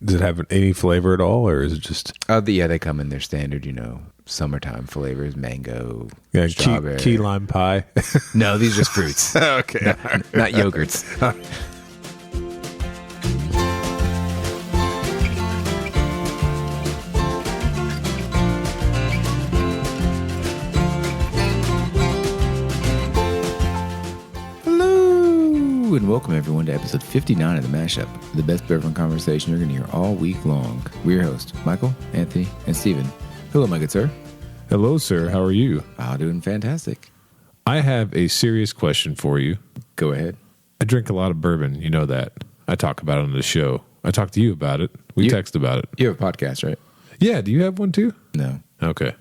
does it have any flavor at all, or is it just? Yeah, they come in their standard, summertime flavors, mango, Yeah, strawberry. key lime pie. No, these are just fruits. Okay. Not yogurts. Hello, and welcome everyone to episode 59 of The Mashup, the best bourbon conversation you're going to hear all week long. We're your hosts, Michael, Anthony, and Steven. Hello, my good sir. Hello, sir. How are you? Doing fantastic. I have a serious question for you. Go ahead. I drink a lot of bourbon. You know that. I talk about it on the show. I talk to you about it. We text about it. You have a podcast, right? Yeah. Do you have one too? No. Okay.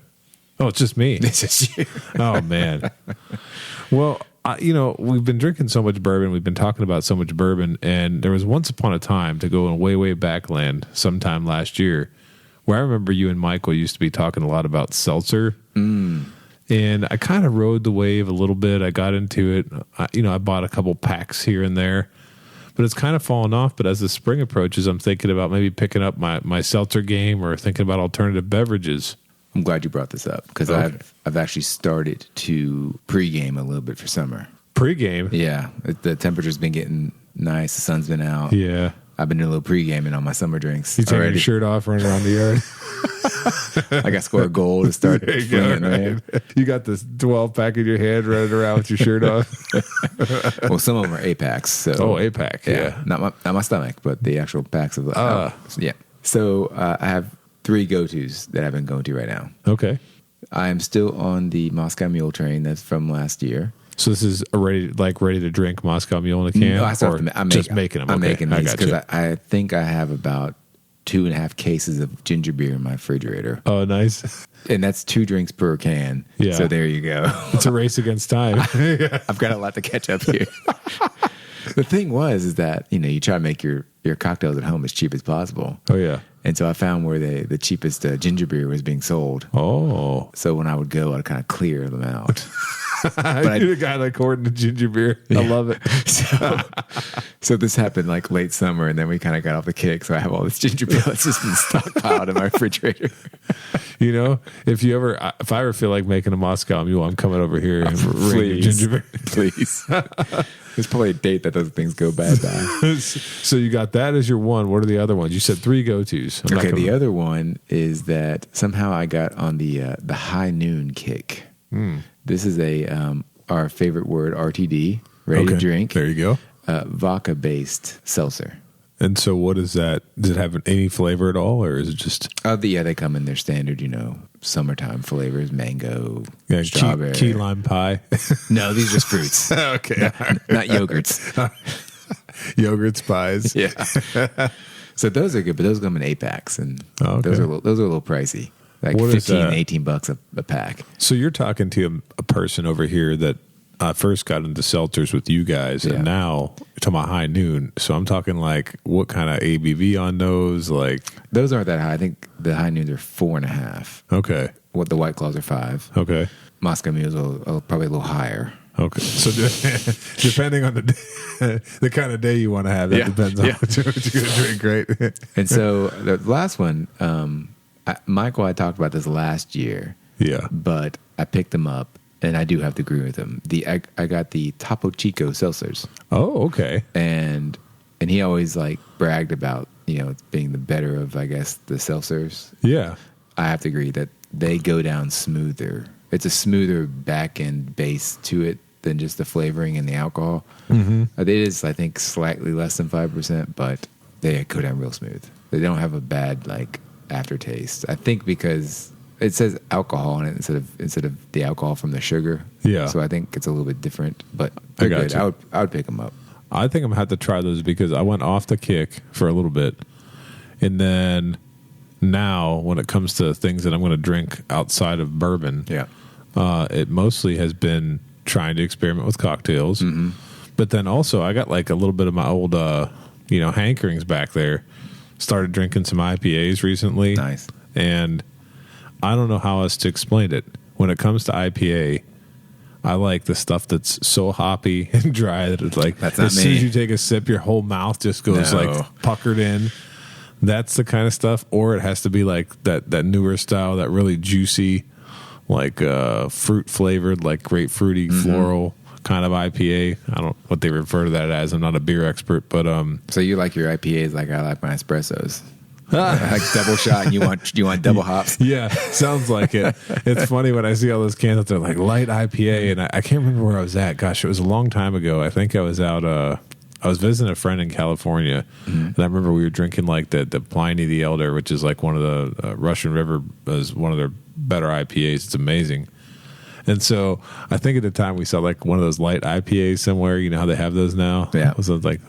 Oh, it's just me. This is you. Oh, man. Well, we've been drinking so much bourbon. We've been talking about so much bourbon. And there was once upon a time, to go in way, way back land, sometime last year, where I remember you and Michael used to be talking a lot about seltzer. And I kind of rode the wave a little bit. I got into it. I bought a couple packs here and there. But it's kind of fallen off. But as the spring approaches, I'm thinking about maybe picking up my seltzer game or thinking about alternative beverages. I'm glad you brought this up because Okay. I've actually started to pregame a little bit for summer. Pre-game? Yeah, the temperature's been getting nice. The sun's been out. Yeah. I've been doing a little pre-gaming on my summer drinks. You taking already. your shirt off, running around the yard? I got to score a goal to start There you go, flinging, right? You got this 12-pack in your hand, running around with your shirt off. Well, some of them are 8-packs. So, Oh, 8-pack, yeah. Not my stomach, but the actual packs of yeah. So I have 3 go-tos that I've been going to right now. Okay. I am still on the Moscow Mule train that's from last year. So this is ready to drink Moscow Mule in a can? No, I still have or to I'm just making, making them? I'm Okay, making I these got because you. I think I have about 2.5 cases of ginger beer in my refrigerator. Oh, nice. And that's 2 drinks per can. Yeah. So there you go. It's a race against time. I've got a lot to catch up here. The thing is that, you try to make your cocktails at home as cheap as possible. Oh, yeah. And so I found where the cheapest ginger beer was being sold. Oh. So when I would go, I'd kind of clear them out. You're the guy like hoarding the ginger beer. Yeah. I love it. So this happened like late summer, and then we kind of got off the kick. So I have all this ginger beer that's just been stockpiled in my refrigerator. If I ever feel like making a Moscow Mule, I'm coming over here and bringing ginger beer. Please. There's probably a date that those things go bad by. So you got that as your one. What are the other ones? You said 3 go-tos. Okay, the other one is that somehow I got on the high noon kick. This is our favorite word, RTD, ready to drink. There you go. Vodka-based seltzer. And so what is that? Does it have any flavor at all, or is it just? Yeah, they come in their standard, summertime flavors, mango, Yeah, strawberry. key lime pie. No, these are just fruits. Okay. Not yogurts. Yogurts, pies. Yeah. So those are good, but those come in 8-packs, and Okay. those are a little pricey. Like What is 15, $18 a pack. So you're talking to a person over here that first got into seltzers with you guys, Yeah. and now you're talking about high noon. So I'm talking like what kind of ABV on those? Like, Those aren't that high. I think the high noons are 4.5. okay, What the White Claws are 5. okay, Moscow Mules are probably a little higher. okay. So depending on the kind of day you want to have, that Yeah. depends on Yeah. what you're going to drink, right? And so the last one, Michael, I talked about this last year, Yeah. but I picked them up, and I do have to agree with him. I got the Topo Chico seltzers, Oh, okay. and he always bragged about it being the better of, I guess, the seltzers. Yeah. I have to agree that they go down smoother. It's a smoother back end base to it than just the flavoring and the alcohol. Mm-hmm. It is, I think, slightly less than 5%, but they go down real smooth. They don't have a bad aftertaste. I think because it says alcohol in it instead of the alcohol from the sugar. Yeah. So I think it's a little bit different, but I they're got good. you. I would pick them up. I think I'm going to have to try those because I went off the kick for a little bit. And then now when it comes to things that I'm going to drink outside of bourbon, Yeah. it mostly has been trying to experiment with cocktails. Mm-hmm. But then also I got a little bit of my old, hankerings back there. Started drinking some IPAs recently. Nice. And I don't know how else to explain it. When it comes to IPA, I like the stuff that's so hoppy and dry that it's That's not as soon me. as you take a sip, your whole mouth just goes No. puckered in. That's the kind of stuff. Or it has to be like that newer style, that really juicy, like fruit flavored, like grapefruity, floral kind of IPA. I don't know what they refer to that as. I'm not a beer expert, but So you like your IPAs like I like my espressos. Like double shot, and you want double hops. Yeah, sounds like it. It's funny when I see all those cans that they're like light IPA, and I can't remember where I was at. Gosh, it was a long time ago. I think I was out. I was visiting a friend in California, and I remember we were drinking like the Pliny the Elder, which is like one of the Russian River is one of their better IPAs. It's amazing. And so I think at the time we saw like one of those light IPAs somewhere. You know how they have those now? Yeah. So it's like,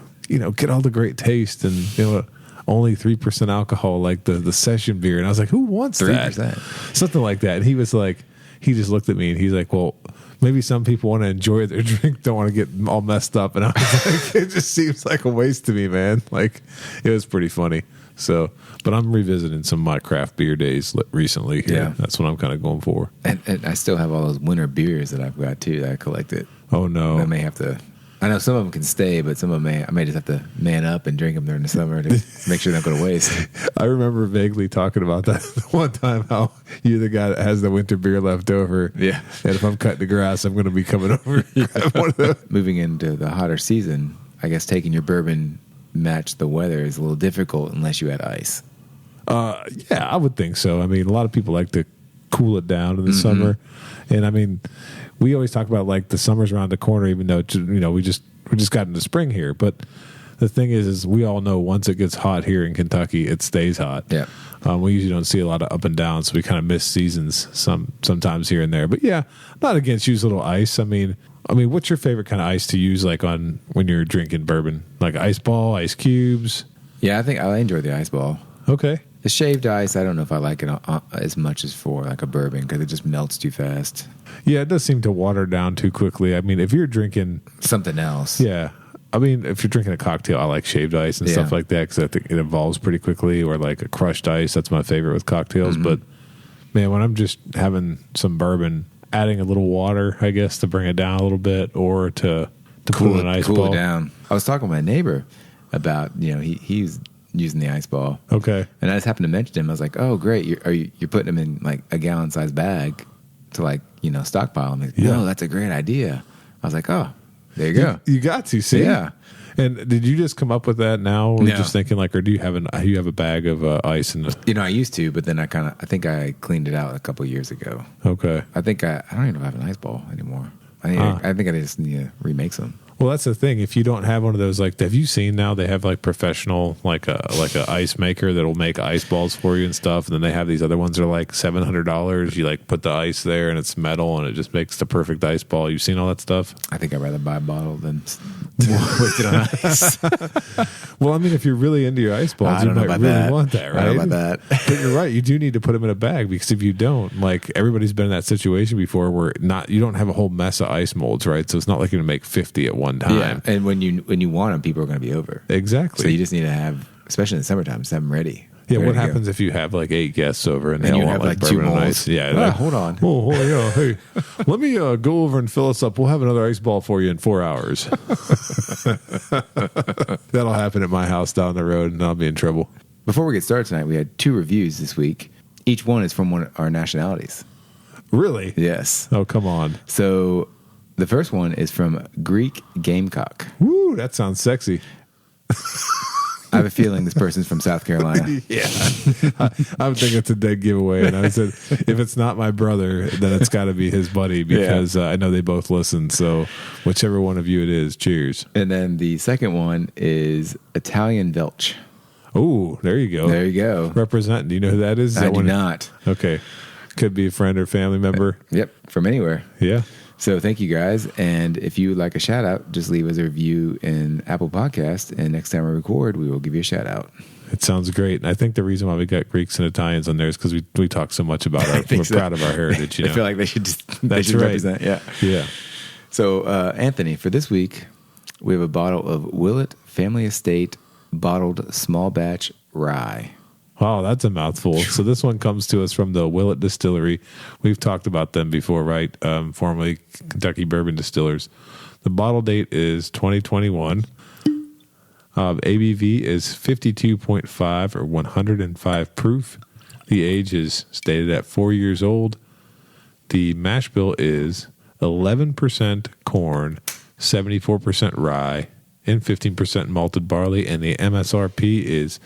get all the great taste and only 3% alcohol, like the session beer. And I was like, who wants 3%? That? Something like that. And he was like, he just looked at me and he's like, well, maybe some people want to enjoy their drink, don't want to get all messed up. And I was like, it just seems like a waste to me, man. Like, it was pretty funny. So, but I'm revisiting some of my craft beer days recently here. Yeah. That's what I'm kind of going for. And I still have all those winter beers that I've got too that I collected. Oh, no. I may have to. I know some of them can stay, but some of them I may just have to man up and drink them during the summer to make sure they don't go to waste. I remember vaguely talking about that one time, how you're the guy that has the winter beer left over. Yeah. And if I'm cutting the grass, I'm going to be coming over and grab one of those. Moving into the hotter season, I guess taking your bourbon match the weather is a little difficult unless you add ice. Yeah, I would think so. I mean, a lot of people like to cool it down in the summer. And I mean, we always talk about like the summer's around the corner, even though we just got into spring here. But the thing is we all know once it gets hot here in Kentucky, it stays hot. Yeah, we usually don't see a lot of up and down, so we kind of miss seasons sometimes here and there. But yeah, not against use a little ice. I mean, what's your favorite kind of ice to use like on when you're drinking bourbon? Like ice ball, ice cubes? Yeah, I think I enjoy the ice ball. Okay. The shaved ice, I don't know if I like it as much as for like a bourbon because it just melts too fast. Yeah, it does seem to water down too quickly. I mean, if you're drinking something else, yeah. I mean, if you're drinking a cocktail, I like shaved ice and stuff like that because I think it evolves pretty quickly. Or like a crushed ice, that's my favorite with cocktails. But man, when I'm just having some bourbon, adding a little water, I guess, to bring it down a little bit, or to cool an ice ball. Cool it down. I was talking with my neighbor about he's using the ice ball. Okay. And I just happened to mention to him. I was like, "Oh, great! You're putting them in like a gallon-sized bag to like stockpile them." Like, no, that's a great idea. I was like, "Oh, there you go. You got to see." Yeah. And did you just come up with that now, or no. just thinking like, or do you have a bag of ice in the? I used to, but then I think I cleaned it out a couple of years ago. Okay. I think I don't even know if I have an ice ball anymore. I think I just need to remake some. Well, that's the thing. If you don't have one of those, like, have you seen now they have like professional, like a ice maker that'll make ice balls for you and stuff, and then they have these other ones that are like $700. You like put the ice there, and it's metal, and it just makes the perfect ice ball. You've seen all that stuff? I think I'd rather buy a bottle than waste it on ice. Well, I mean, if you're really into your ice balls, you might really want that, right? I don't know about that. But you're right. You do need to put them in a bag, because if you don't, like, everybody's been in that situation before where you don't have a whole mess of ice molds, right? So it's not like you're going to make 50 at one time. Yeah, and when you want them, people are going to be over. Exactly. So you just need to have, especially in the summertime, just have them ready. Yeah, what happens if you have like 8 guests over and they all want like bourbon and ice? Yeah, hold on. Oh, yeah. Hey, let me go over and fill us up. We'll have another ice ball for you in 4 hours. That'll happen at my house down the road, and I'll be in trouble. Before we get started tonight, we had 2 reviews this week. Each one is from one of our nationalities. Really? Yes. Oh, come on. So the first one is from Greek Gamecock. Woo, that sounds sexy. I have a feeling this person's from South Carolina. Yeah. I would think it's a dead giveaway. And I said, if it's not my brother, then it's got to be his buddy, because I know they both listen. So whichever one of you it is, cheers. And then the second one is Italian Velch. Oh, there you go. There you go. Representing. Do you know who that is? I do not. Okay. Could be a friend or family member. Yep. From anywhere. Yeah. So thank you guys. And if you would like a shout out, just leave us a review in Apple Podcast. And next time we record, we will give you a shout out. It sounds great. And I think the reason why we got Greeks and Italians on there is because we talk so much about our, we're proud of our heritage. I feel like they should just right. represent. Yeah. Yeah. So Anthony, for this week, we have a bottle of Willett Family Estate bottled small batch rye. Wow, that's a mouthful. So this one comes to us from the Willett Distillery. We've talked about them before, right? Formerly Kentucky Bourbon Distillers. The bottle date is 2021. ABV is 52.5 or 105 proof. The age is stated at 4 years old. The mash bill is 11% corn, 74% rye, and 15% malted barley, and the MSRP is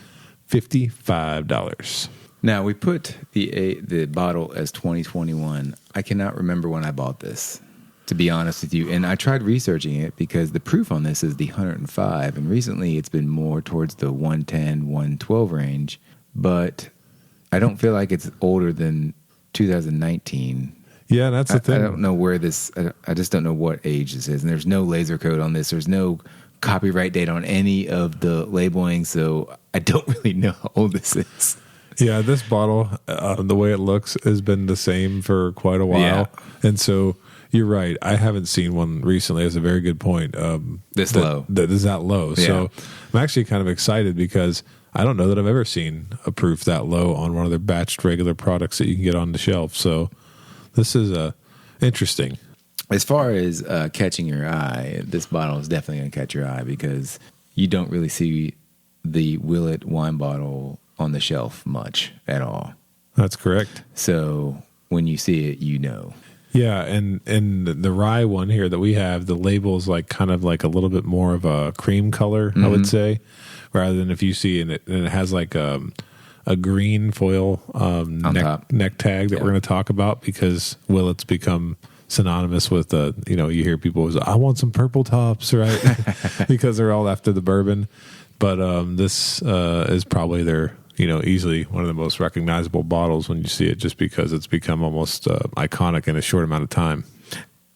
$55. Now, we put the bottle as 2021. I cannot remember when I bought this, to be honest with you. And I tried researching it because the proof on this is the 105, and recently it's been more towards the 110, 112 range. But I don't feel like it's older than 2019. Yeah, that's the thing. I don't know where this, I just don't know what age this is. And there's no laser code on this. There's no copyright date on any of the labeling. So I don't really know how old this is. Yeah, this bottle, the way it looks, has been the same for quite a while. Yeah. And so you're right. I haven't seen one recently. That's a very good point. Low. That is that low. Yeah. So I'm actually kind of excited because I don't know that I've ever seen a proof that low on one of their batched regular products that you can get on the shelf. So this is interesting. As far as catching your eye, this bottle is definitely going to catch your eye because you don't really see the Willett wine bottle on the shelf much at all. That's correct. So when you see it, you know. Yeah, and the rye one here that we have, the label is like kind of like a little bit more of a cream color, I would say, rather than if you see and it has like a green foil neck tag that we're going to talk about because Willett's become synonymous with you hear people say, I want some purple tops, right? Because they're all after the bourbon. But this is probably their easily one of the most recognizable bottles when you see it, just because it's become almost iconic in a short amount of time.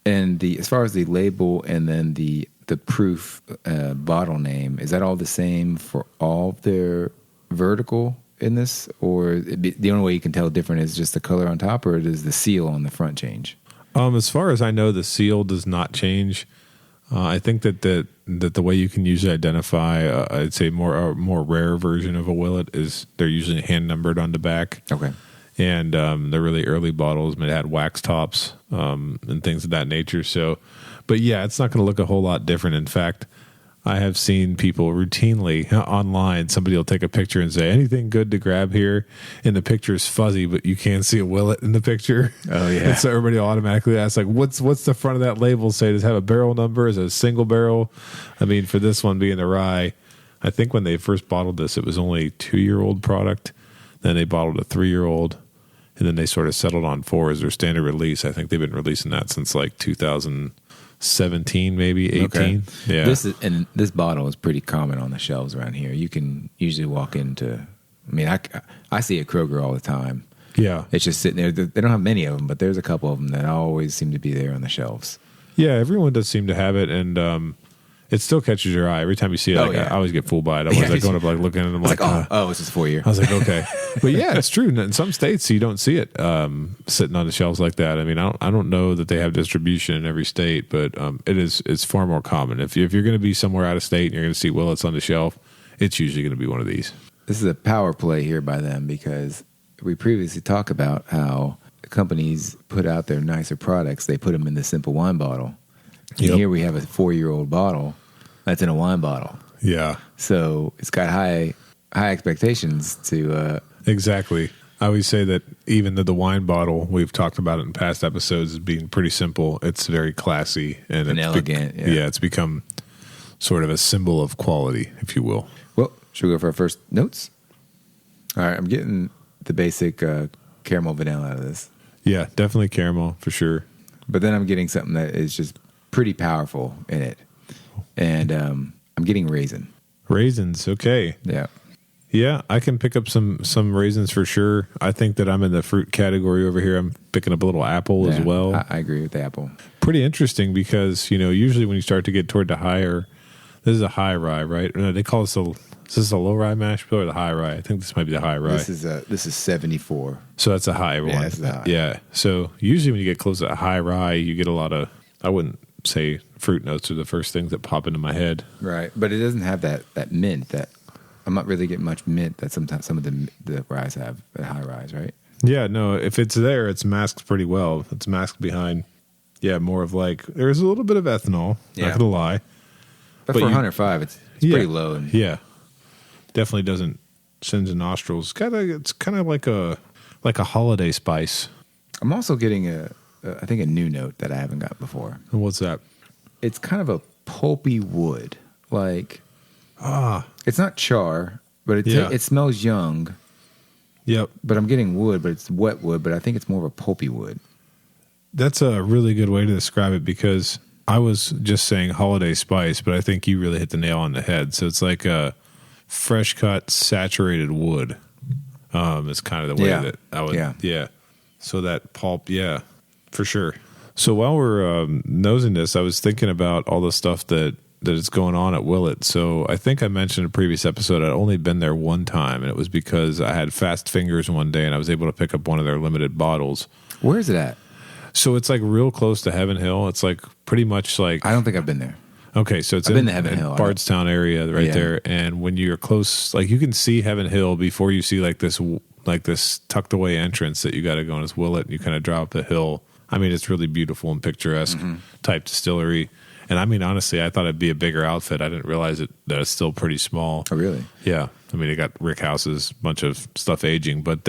And as far as the label and then the proof bottle name, is that all the same for all of their vertical in this, or the only way you can tell different is just the color on top, or does the seal on the front change? As far as I know, the seal does not change. I think that the way you can usually identify, I'd say a more rare version of a Willett is they're usually hand numbered on the back. Okay. And they're really early bottles, but it had wax tops and things of that nature. So, but yeah, it's not going to look a whole lot different. In fact, I have seen people routinely online, somebody will take a picture and say, anything good to grab here? And the picture is fuzzy, but you can see a Willett in the picture. Oh, yeah. And so everybody will automatically ask, like, what's the front of that label say? Does it have a barrel number? Is it a single barrel? I mean, for this one being the rye, I think when they first bottled this, it was only a 2-year-old product. Then they bottled a 3-year-old. And then they sort of settled on 4 as their standard release. I think they've been releasing that since like 2017, maybe 18. Okay. Yeah. This bottle is pretty common on the shelves around here. You can usually walk into, I see a Kroger all the time. Yeah. It's just sitting there. They don't have many of them, but there's a couple of them that always seem to be there on the shelves. Yeah, everyone does seem to have it, and it still catches your eye every time you see it. I always get fooled by it. I was going up, looking at it. I'm like, oh, it's just 4 year. I was like, okay, but yeah, it's true. In some states, you don't see it sitting on the shelves like that. I mean, I don't know that they have distribution in every state, but it's far more common. If you're going to be somewhere out of state and you're going to see Willett's on the shelf, it's usually going to be one of these. This is a power play here by them because we previously talked about how companies put out their nicer products. They put them in the simple wine bottle. And here we have a 4-year-old bottle that's in a wine bottle. Yeah. So it's got high expectations to... Exactly. I always say that even though the wine bottle, we've talked about it in past episodes as being pretty simple, it's very classy and elegant. It's become sort of a symbol of quality, if you will. Well, should we go for our first notes? All right, I'm getting the basic caramel vanilla out of this. Yeah, definitely caramel for sure. But then I'm getting something that is just pretty powerful in it. And I'm getting raisin. Raisins, okay. Yeah. Yeah, I can pick up some raisins for sure. I think that I'm in the fruit category over here. I'm picking up a little apple as well. I agree with the apple. Pretty interesting because, usually when you start to get toward the higher, this is a high rye, right? No, they call this is this a low rye mash bill or the high rye? I think this might be the high rye. This is 74. So that's a high one. That's the high. Yeah. So usually when you get close to a high rye, you get a lot of, I wouldn't say fruit notes are the first things that pop into my head. Right. But it doesn't have that mint that I'm not really getting much mint that sometimes some of the ryes have at high rise, right? Yeah, no, if it's there, it's masked pretty well. It's masked behind, more of like, there's a little bit of ethanol, not going to lie. But for 105, it's pretty low. And yeah, definitely doesn't send the nostrils. It's kind of like a holiday spice. I'm also getting I think a new note that I haven't got before. And what's that? It's kind of a pulpy wood. Like, it's not char, but it smells young. Yep. But I'm getting wood, but it's wet wood, but I think it's more of a pulpy wood. That's a really good way to describe it, because I was just saying holiday spice, but I think you really hit the nail on the head. So it's like a fresh cut, saturated wood. Is kind of the way that I would. Yeah. So that pulp, for sure. So while we're nosing this, I was thinking about all the stuff that is going on at Willett. So I think I mentioned in a previous episode I'd only been there one time, and it was because I had fast fingers one day and I was able to pick up one of their limited bottles. Where is it at? So it's like real close to Heaven Hill. It's like pretty much like... I don't think I've been there. Okay, so it's in the Heaven Hill, Bardstown area right there. And when you're close, like you can see Heaven Hill before you see like this tucked away entrance that you got to go in. It's Willett, and you kind of drop the hill. I mean, it's really beautiful and picturesque type distillery. And I mean, honestly, I thought it'd be a bigger outfit. I didn't realize that it's still pretty small. Oh, really? Yeah. I mean, they got rick houses, bunch of stuff aging, but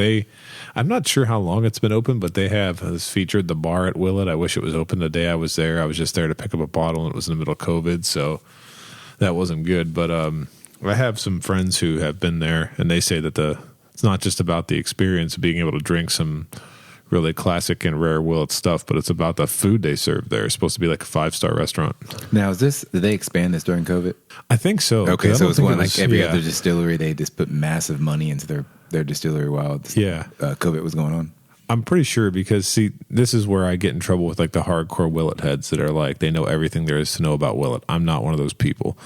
I'm not sure how long it's been open, but they have featured the bar at Willett. I wish it was open the day I was there. I was just there to pick up a bottle, and it was in the middle of COVID, so that wasn't good. But I have some friends who have been there, and they say that it's not just about the experience of being able to drink some really classic and rare Willett stuff, but it's about the food they serve there. It's supposed to be like a 5-star restaurant. Now, did they expand this during COVID? I think so. Okay, so it's one like every other distillery, they just put massive money into their distillery while COVID was going on. I'm pretty sure, because see, this is where I get in trouble with like the hardcore Willett heads that are like, they know everything there is to know about Willett. I'm not one of those people.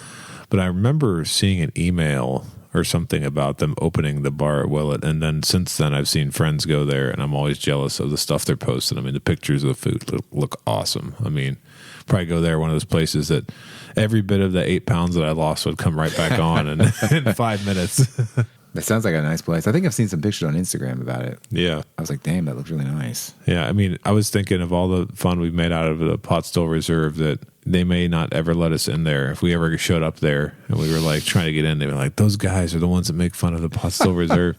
But I remember seeing an email or something about them opening the bar at Willett, and then since then I've seen friends go there, and I'm always jealous of the stuff they're posting. I mean, the pictures of the food look awesome. I mean, probably go there, one of those places that every bit of the 8 pounds that I lost would come right back on in 5 minutes. That sounds like a nice place. I think I've seen some pictures on Instagram about it. Yeah. I was like, damn, that looks really nice. Yeah, I mean, I was thinking of all the fun we've made out of the Pot Still Reserve, that they may not ever let us in there. If we ever showed up there and we were like trying to get in, they were like, those guys are the ones that make fun of the Pot Still Reserve.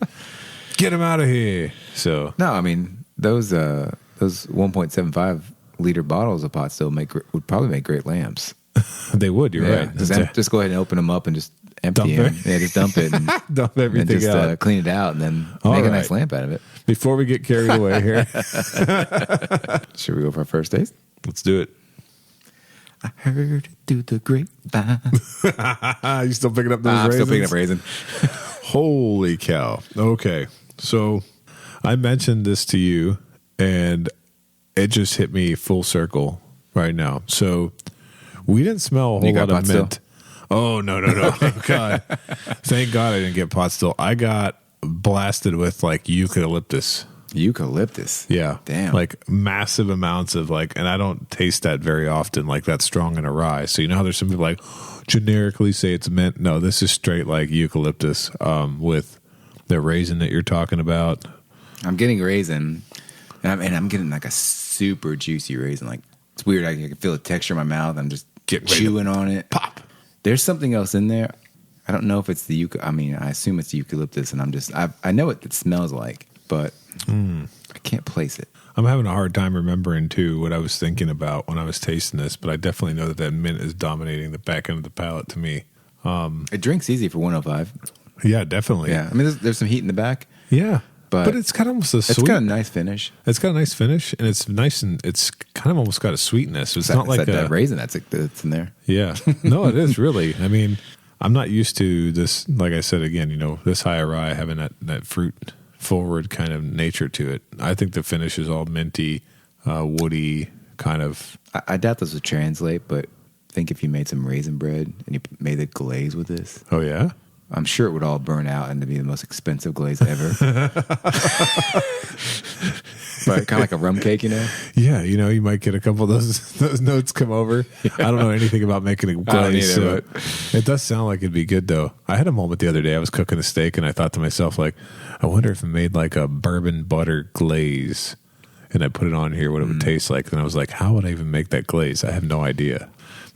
Get them out of here. So no, I mean, those 1.75 liter bottles of Pot Still would probably make great lamps. They would, you're right. Just go ahead and open them up and just empty them. Yeah, just dump it and dump everything and just, out. Clean it out, and then make a nice lamp out of it. Before we get carried away here, should we go for our first taste? Let's do it. I heard it through the grapevine. You still picking up those raisins? I'm still picking up raisins. Holy cow. Okay. So I mentioned this to you, and it just hit me full circle right now. So we didn't smell a whole lot of mint. Still? Oh, no. Oh, God. Thank God I didn't get pot still. I got blasted with like eucalyptus. Eucalyptus? Yeah. Damn. Like massive amounts of like, and I don't taste that very often, like that strong in a rye. So you know how there's some people like generically say it's mint? No, this is straight like eucalyptus with the raisin that you're talking about. I'm getting raisin, and I'm getting like a super juicy raisin. Like, it's weird. I can feel the texture in my mouth. I'm just chewing on it. Pop. There's something else in there. I don't know if it's the I mean, I assume it's eucalyptus, and I know what it smells like, but I can't place it. I'm having a hard time remembering too what I was thinking about when I was tasting this, but I definitely know that mint is dominating the back end of the palate to me. It drinks easy for 105. Yeah, definitely. Yeah, I mean, there's some heat in the back. Yeah, but it's got almost a sweet. It's got a nice finish. It's got a nice finish, and it's nice, and it's kind of almost got a sweetness. It's not like that raisin that's in there. Yeah, no, it is really. I mean, I'm not used to this. Like I said again, this high rye having that fruit forward kind of nature to it. I think the finish is all minty, woody kind of. I doubt this would translate, but I think if you made some raisin bread and you made the glaze with this. Oh yeah. I'm sure it would all burn out and to be the most expensive glaze ever. But kind of like a rum cake, Yeah, you might get a couple of those notes come over. I don't know anything about making a glaze, so it does sound like it'd be good though. I had a moment the other day. I was cooking a steak and I thought to myself, like, I wonder if I made like a bourbon butter glaze and I put it on here, what it would taste like. And I was like, how would I even make that glaze? I have no idea.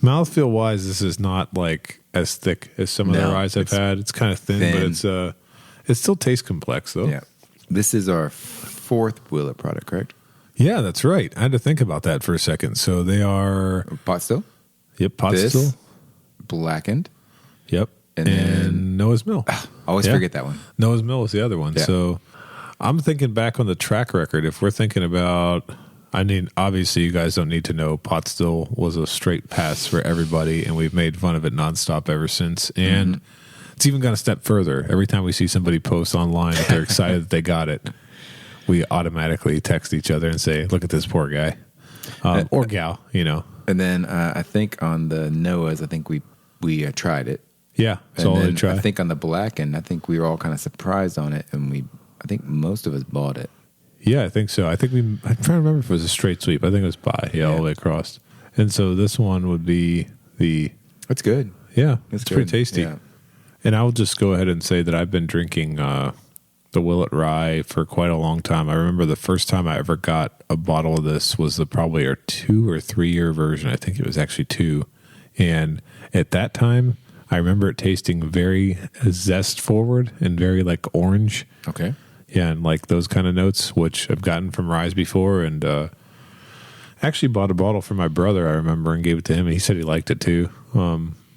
Mouthfeel wise, this is not like as thick as some of the ryes I've had. It's kind of thin, but it still tastes complex though. Yeah. This is our fourth Willett product, correct? Yeah, that's right. I had to think about that for a second. So they are pot still. Yep, pot still. Blackened. Yep. And then Noah's Mill. I always forget that one. Noah's Mill is the other one. Yeah. So I'm thinking back on the track record. If we're thinking about, I mean, obviously you guys don't need to know pot still was a straight pass for everybody, and we've made fun of it nonstop ever since. And it's even gone a step further. Every time we see somebody post online that they're excited that they got it, we automatically text each other and say, look at this poor guy. Or gal, you know. And then I think on the Noah's, I think we tried it. Yeah, and then I think on the Blackened, I think we were all kind of surprised on it, and I think most of us bought it. Yeah, I think so. I'm trying to remember if it was a straight sweep. I think it was buy, all the way across. And so this one would be It's good. Yeah, it's pretty tasty. Yeah. And I'll just go ahead and say that I've been drinking the Willett Rye for quite a long time. I remember the first time I ever got a bottle of this was probably our 2 or 3 year version. I think it was actually 2. And at that time, I remember it tasting very zest forward and very like orange. Okay. Yeah, and like those kind of notes, which I've gotten from ryes before. And actually bought a bottle for my brother, I remember, and gave it to him. And he said he liked it too.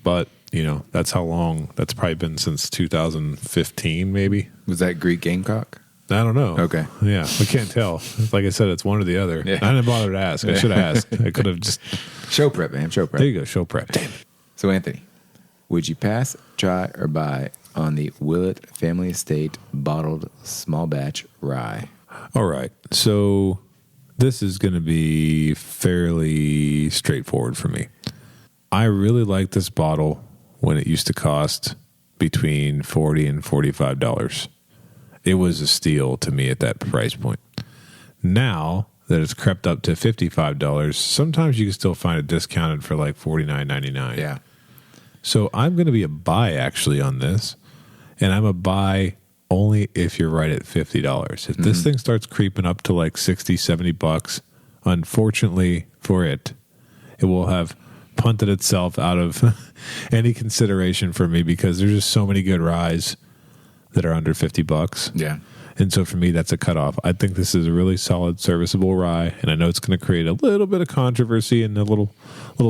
But, you know, that's how long. That's probably been since 2015, maybe. Was that Greek Gamecock? I don't know. Okay. Yeah, we can't tell. Like I said, it's one or the other. Yeah. I didn't bother to ask. I should have asked. I could have just... Show prep, man. Show prep. There you go. Show prep. Damn it. So, Anthony, would you pass, try, or buy on the Willett Family Estate bottled small batch rye? All right. So this is going to be fairly straightforward for me. I really like this bottle when it used to cost between $40 and $45. It was a steal to me at that price point. Now that it's crept up to $55, sometimes you can still find it discounted for like $49.99. Yeah. So I'm going to be a buy actually on this, and I'm a buy only if you're right at $50. If this thing starts creeping up to like $60, $70, unfortunately for it, it will have punted itself out of any consideration for me because there's just so many good ryes that are under $50. Yeah. And so for me, that's a cutoff. I think this is a really solid, serviceable rye, and I know it's going to create a little bit of controversy in the little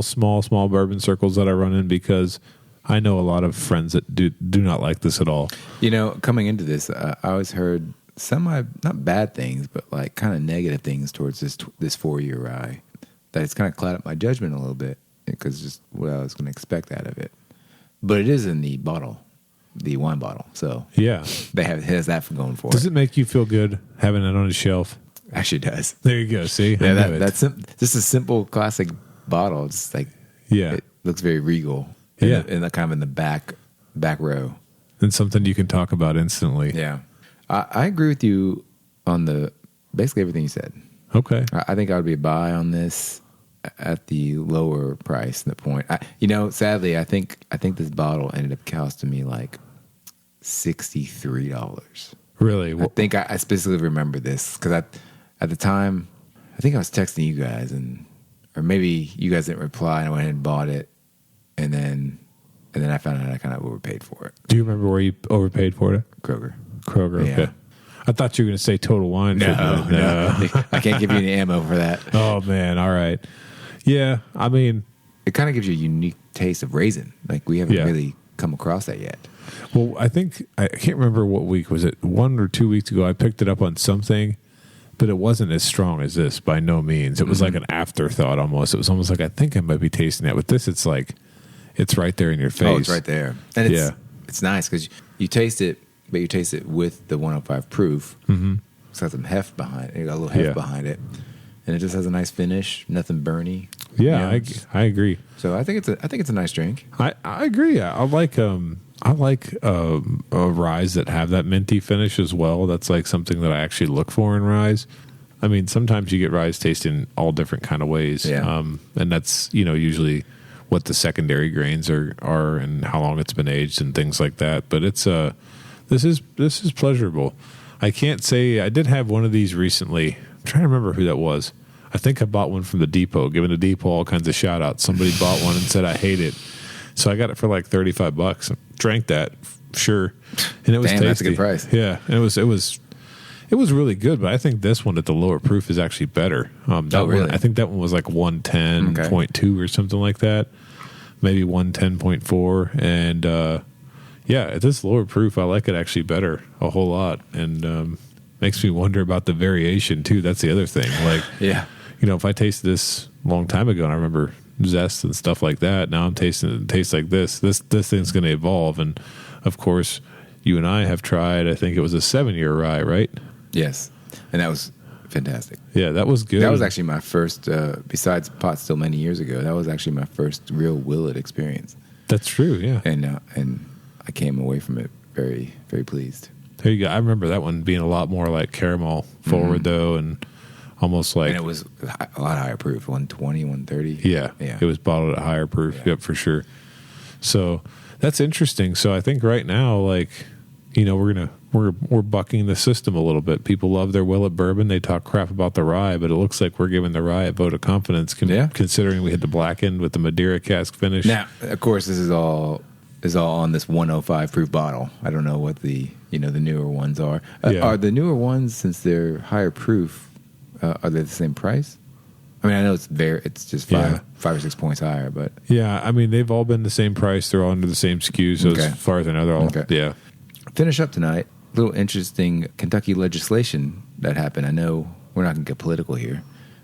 small bourbon circles that I run in because I know a lot of friends that do not like this at all. You know, coming into this, I always heard some not bad things, but like kind of negative things towards this 4-year rye. That it's kind of clouded my judgment a little bit because just what I was going to expect out of it. But it is in the bottle. The wine bottle, so yeah, it has that for going for it. Does it make you feel good having it on a shelf? Actually, it does. There you go. See, yeah, that's just a simple classic bottle. It's like it looks very regal. In the kind of in the back row, and something you can talk about instantly. Yeah, I agree with you on basically everything you said. Okay, I think I would be a buy on this at the lower price. The point, sadly, I think this bottle ended up costing me like $63. Really? I think I specifically remember this because at the time, I think I was texting you guys, or maybe you guys didn't reply, and I went ahead and bought it, and then I found out I kind of overpaid for it. Do you remember where you overpaid for it? Kroger. Okay. Yeah. I thought you were going to say Total Wine. No. I can't give you any ammo for that. Oh man! All right. Yeah, I mean, it kind of gives you a unique taste of raisin. Like we haven't really come across that yet. Well, I think I can't remember what week was it. 1 or 2 weeks ago, I picked it up on something, but it wasn't as strong as this by no means. It was like an afterthought almost. It was almost like I think I might be tasting that. With this, it's like it's right there in your face. Oh, it's right there, and it's nice because you taste it, but you taste it with the 105 proof. Mm-hmm. It's got some heft behind it. You got a little heft behind it, and it just has a nice finish. Nothing burny. Yeah, I agree. So I think it's a nice drink. I agree. I like ryes that have that minty finish as well. That's like something that I actually look for in ryes. I mean, sometimes you get ryes tasting all different kind of ways. Yeah. And that's, usually what the secondary grains are and how long it's been aged and things like that. But it's this is pleasurable. I can't say I did have one of these recently. I'm trying to remember who that was. I think I bought one from the depot, giving the depot all kinds of shout outs. Somebody bought one and said, I hate it. So I got it for like $35 and drank that. Sure. And it was tasty. That's a good price. Yeah. And it was really good, but I think this one at the lower proof is actually better. Really? I think that one was like 110.2 or something like that. Maybe 110.4. And at this lower proof, I like it actually better a whole lot. And makes me wonder about the variation too. That's the other thing. Like, if I tasted this a long time ago and I remember zest and stuff like that, now I'm tasting it tastes like this thing's going to evolve. And of course, you and I have tried, I think it was a 7-year rye, right? Yes. And that was fantastic. Yeah, that was good. That was actually my first, besides pot still many years ago, that was actually my first real Willett experience. That's true, yeah. And I came away from it very, very pleased. There you go. I remember that one being a lot more like caramel forward, though, and almost like... And it was a lot higher proof, 120, 130. Yeah. It was bottled at higher proof, yep, for sure. So that's interesting. So I think right now, like, we're bucking the system a little bit. People love their Willett bourbon. They talk crap about the rye, but it looks like we're giving the rye a vote of confidence, considering we hit the black end with the Madeira cask finish. Now, of course, this is all on this 105 proof bottle. I don't know what the newer ones are. Are the newer ones, since they're higher proof, are they the same price? I mean, I know it's just 5 or 6 points higher, but yeah, I mean, they've all been the same price. They're all under the same SKU. So as far as I know, they're all Finish up tonight. A little interesting Kentucky legislation that happened. I know we're not going to get political here.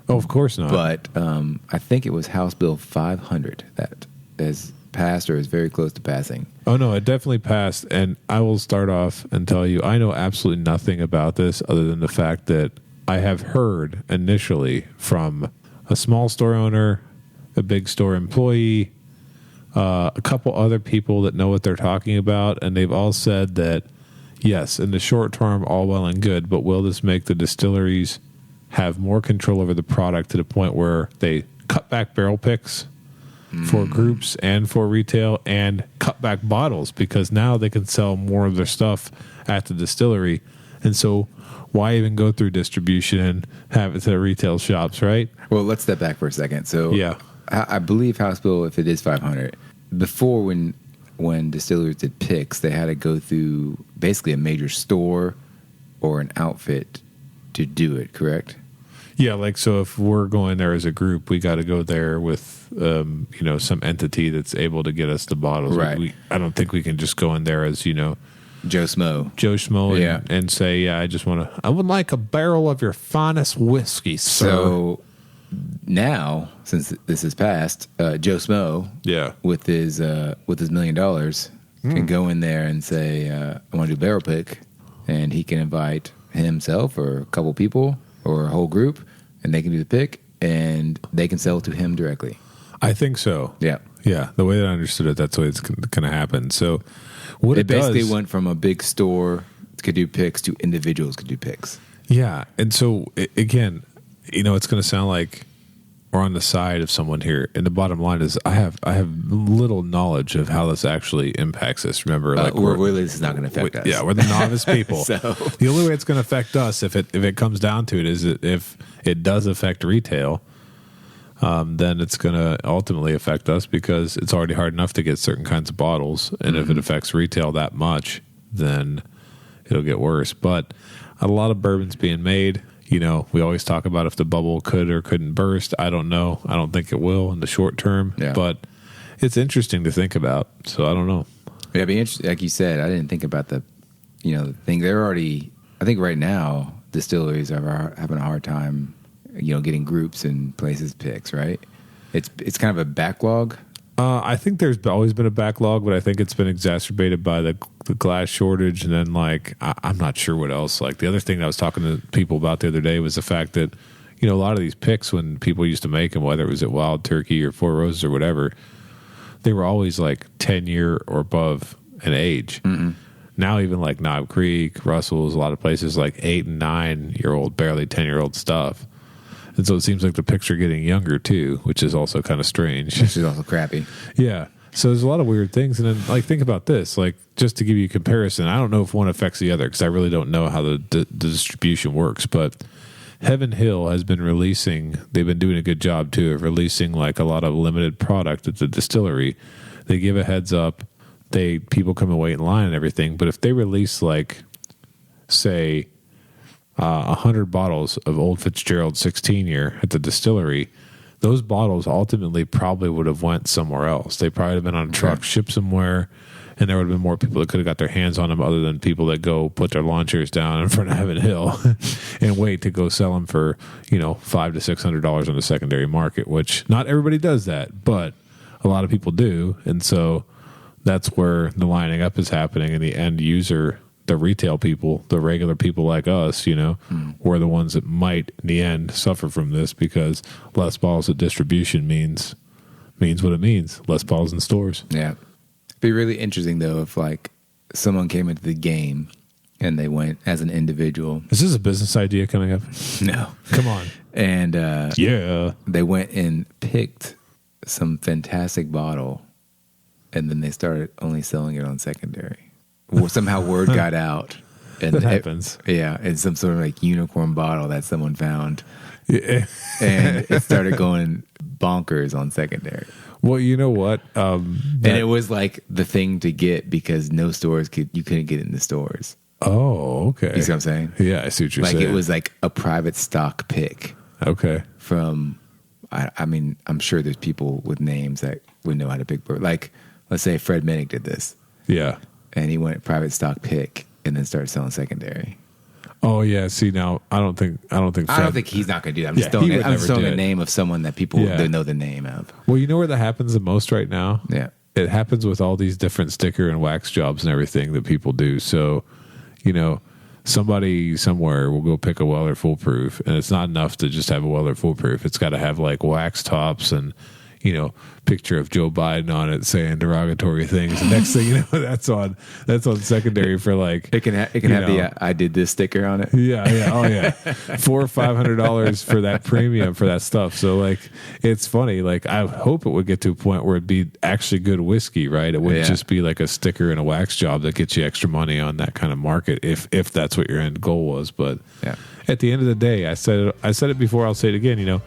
Oh, of course not. But I think it was House Bill 500 that has passed or is very close to passing. Oh, no, it definitely passed. And I will start off and tell you, I know absolutely nothing about this other than the fact that I have heard initially from a small store owner, a big store employee, a couple other people that know what they're talking about, and they've all said that, yes, in the short term, all well and good, but will this make the distilleries have more control over the product to the point where they cut back barrel picks for groups and for retail and cut back bottles, because now they can sell more of their stuff at the distillery. And so why even go through distribution and have it to the retail shops, right? Well, let's step back for a second. So I believe House Bill, if it is 500, before when distillers did picks, they had to go through basically a major store or an outfit to do it, correct? Yeah, like, so if we're going there as a group, we got to go there with some entity that's able to get us the bottles. Right. I don't think we can just go in there as, Joe Schmo and say, I would like a barrel of your finest whiskey, sir. So now, since this has passed, Joe Schmo, with his $1 million, can go in there and say, I want to do barrel pick, and he can invite himself or a couple people or a whole group, and they can do the pick, and they can sell to him directly. I think so. Yeah. Yeah, the way that I understood it, that's the way it's going to happen. So what it basically went from a big store could do picks to individuals could do picks. Yeah, and so again, it's going to sound like we're on the side of someone here, and the bottom line is I have little knowledge of how this actually impacts us. Remember, this is not going to affect us. Yeah, we're the novice people. So the only way it's going to affect us, if it comes down to it, is that if it does affect retail, then it's going to ultimately affect us, because it's already hard enough to get certain kinds of bottles, and if it affects retail that much, then it'll get worse. But a lot of bourbon's being made. We always talk about if the bubble could or couldn't burst. I don't know. I don't think it will in the short term, but it's interesting to think about. So I don't know. Yeah, it'd be interesting. Like you said, I didn't think about the thing. They're already, I think right now, distilleries are having a hard time, getting groups and places picks, right? It's kind of a backlog. I think there's always been a backlog, but I think it's been exacerbated by the glass shortage, and then I'm not sure what else. Like, the other thing that I was talking to people about the other day was the fact that a lot of these picks, when people used to make them, whether it was at Wild Turkey or Four Roses or whatever, they were always 10-year or above in age. Mm-hmm. Now even Knob Creek, Russell's, a lot of places 8 and 9-year-old, barely 10-year-old stuff. And so it seems like the picks are getting younger too, which is also kind of strange. Which is also crappy. Yeah. So there's a lot of weird things. And then think about this, just to give you a comparison, I don't know if one affects the other, because I really don't know how the distribution works. But Heaven Hill has been releasing, they've been doing a good job too of releasing like a lot of limited product at the distillery. They give a heads up, people come and wait in line and everything, but if they release like, say, 100 bottles of Old Fitzgerald 16-year at the distillery, those bottles ultimately probably would have went somewhere else. They probably have been on a truck, shipped somewhere, and there would have been more people that could have got their hands on them other than people that go put their lawn chairs down in front of Heaven Hill and wait to go sell them for, $500 to $600 on the secondary market, which not everybody does that, but a lot of people do. And so that's where the lining up is happening, and the end user, the retail people, the regular people like us, we're the ones that might in the end suffer from this, because less bottles at distribution means what it means. Less bottles in stores. Yeah. Be really interesting though if like someone came into the game and they went as an individual. Is this a business idea coming up? No. Come on. And yeah, they went and picked some fantastic bottle, and then they started only selling it on secondary. Well, somehow word got out, and that happens. It's some sort of like unicorn bottle that someone found, yeah. and it started going bonkers on secondary. Well, you know what? And it was like the thing to get because no stores you couldn't get it in the stores. Oh, okay. You see what I'm saying? Yeah, I see what you're saying. Like it was like a private stock pick. Okay. From, I mean, I'm sure there's people with names that would know how to pick. Like, let's say Fred Minnick did this. Yeah. And he went private stock pick and then started selling secondary. Oh yeah. See, now I don't think Fred, I don't think he's not going to do that. I'm just throwing the name of someone that people know the name of. Well, you know where that happens the most right now? Yeah. It happens with all these different sticker and wax jobs and everything that people do. So, somebody somewhere will go pick a Weller Foolproof, and it's not enough to just have a Weller Foolproof. It's got to have like wax tops and, picture of Joe Biden on it saying derogatory things. The next thing you know, that's on secondary for like it can have the I did this sticker on it. Yeah, oh yeah, $400 or $500 for that premium for that stuff. So like, it's funny. Like I hope it would get to a point where it'd be actually good whiskey, right? It wouldn't just be like a sticker and a wax job that gets you extra money on that kind of market if that's what your end goal was. But at the end of the day, I said it before. I'll say it again.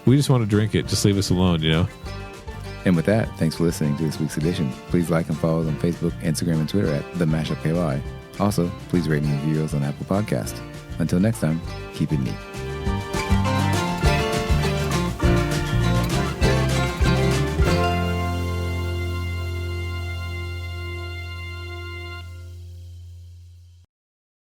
We just want to drink it. Just leave us alone, And with that, thanks for listening to this week's edition. Please like and follow us on Facebook, Instagram, and Twitter at The Mashup KY. Also, please rate and review us on Apple Podcasts. Until next time, keep it neat.